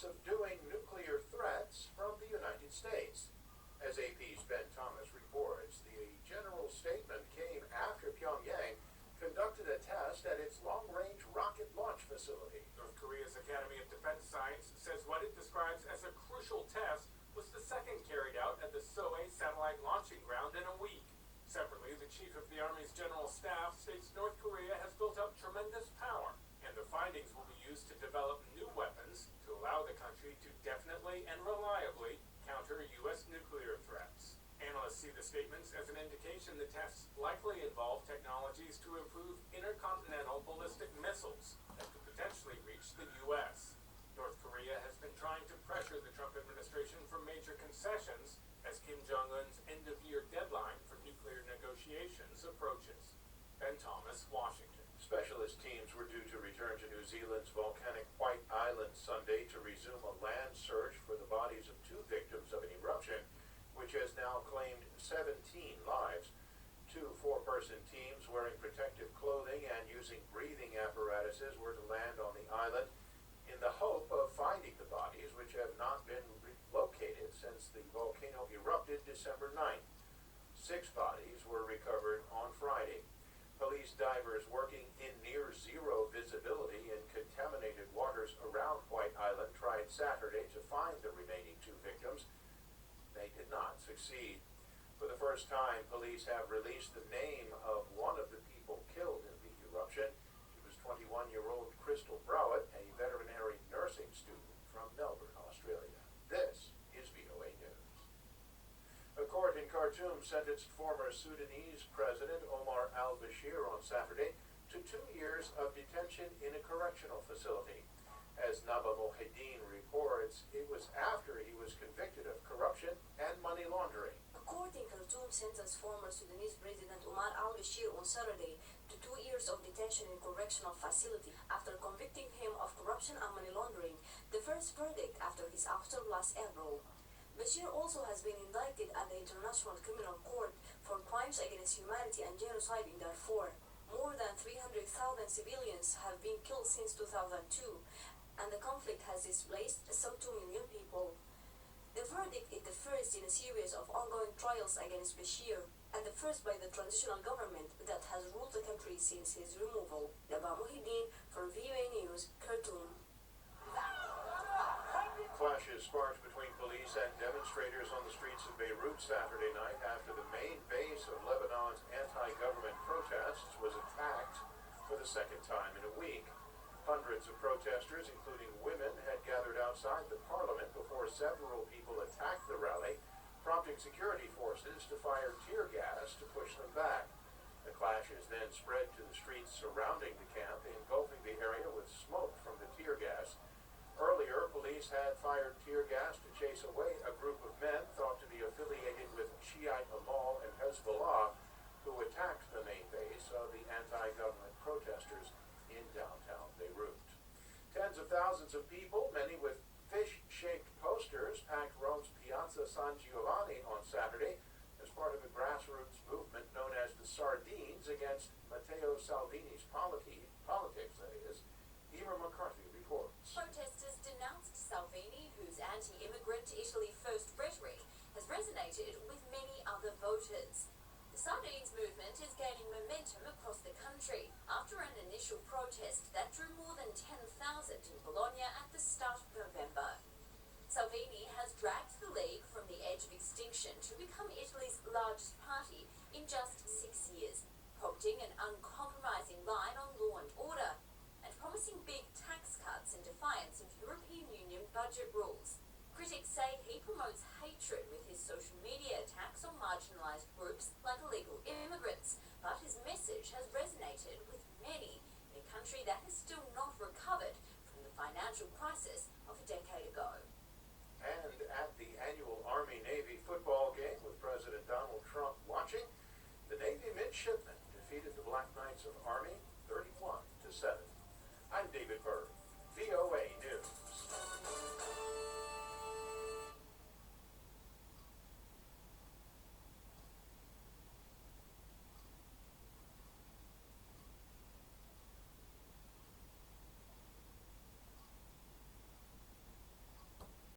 subduing nuclear threats from the United States. As AP's Ben Thomas reports, the general statement came after Pyongyang conducted a test at its long-range rocket launch facility. North Korea's Academy of Defense Science says what it describes as a crucial test was the second carried out at the Sohae Satellite Launching Ground in a week. Separately, the chief of the Army's General Staff states North Korea has built up tremendous power, and the findings will be used to develop new weapons to allow the country to definitely and reliably counter U.S. nuclear threats. Analysts see the statements as an indication the tests likely involve technologies to improve intercontinental ballistic missiles that could potentially reach the U.S. North Korea has been trying to pressure the Trump administration for major concessions as Kim Jong-un's end-of-year deadline for nuclear negotiations approaches. Ben Thomas, Washington. Specialist teams were due to return to New Zealand's volcanic White Island Sunday to resume a land search for the bodies of 2 victims of an eruption, which has now claimed 17 lives. 2 4-person teams wearing protective clothing and using breathing apparatuses were to land on the island in the hope of finding the bodies, which have not been located since the volcano erupted December 9th. 6 bodies were recovered on Friday. Police divers working in near-zero visibility in contaminated waters around White Island tried Saturday to find the remaining 2 victims. They did not succeed. For the first time, police have released the name of one of the people killed in the eruption. She was 21-year-old Crystal Browett, a veterinary nursing student from Melbourne, Australia. This is VOA News. A court in Khartoum sentenced former Sudanese President Omar al-Bashir on Saturday to 2 years of detention in a correctional facility. As Naba Mohedin reports, it was after he was convicted of corruption and money laundering. A court in Khartoum sentenced former Sudanese President Omar al-Bashir on Saturday to 2 years of detention in correctional facility after convicting him of corruption and money laundering, the first verdict after his ouster last April. Bashir also has been indicted at the International Criminal Court for crimes against humanity and genocide in Darfur. More than 300,000 civilians have been killed since 2002, and the conflict has displaced some 2 million people. The verdict is the first in a series of ongoing trials against Bashir, and the first by the transitional government that has ruled the country since his removal. Naba Mohedin for VOAnews, Khartoum. Clashes sparked between police and demonstrators on the streets of Beirut Saturday night after the main base of Lebanon's anti-government protests was attacked for the second time in a week. Hundreds of protesters, including women, had gathered outside the parliament before several people attacked the rally, prompting security forces to fire tear gas to push them back. The clashes then spread to the streets surrounding the camp, engulfing the area with smoke from the tear gas. Earlier, police had fired tear gas to chase away a group of men thought to be affiliated with Shiite Amal and Hezbollah, who attacked the main base of the anti-government protesters in downtown Beirut. Tens of thousands of people, many with fish-shaped posters, packed Rome's Piazza San Giovanni on Saturday as part of a grassroots movement known as the Sardines against Matteo Salvini's politics, that is. Emer McCarthy reports. Protesters denounced Salvini, whose anti-immigrant Italy first rhetoric has resonated with many other voters. The Sardines movement is gaining momentum across the country after an initial protest that drew more than 10,000 in Bologna at the start of November. Salvini has dragged the League from the edge of extinction to become Italy's largest party in just 6 years, prompting an uncompromising line on law and order, and promising big tax cuts in defiance of European Union budget rules. Critics say he promotes hatred with his social media attacks on marginalised groups like illegal immigrants, but his message has resonated with many in a country that has still not recovered from the financial crisis of a decade ago. And at the annual Army-Navy football game with President Donald Trump watching, the Navy midshipmen defeated the Black Knights of Army 31-7. I'm David Byrd, VOA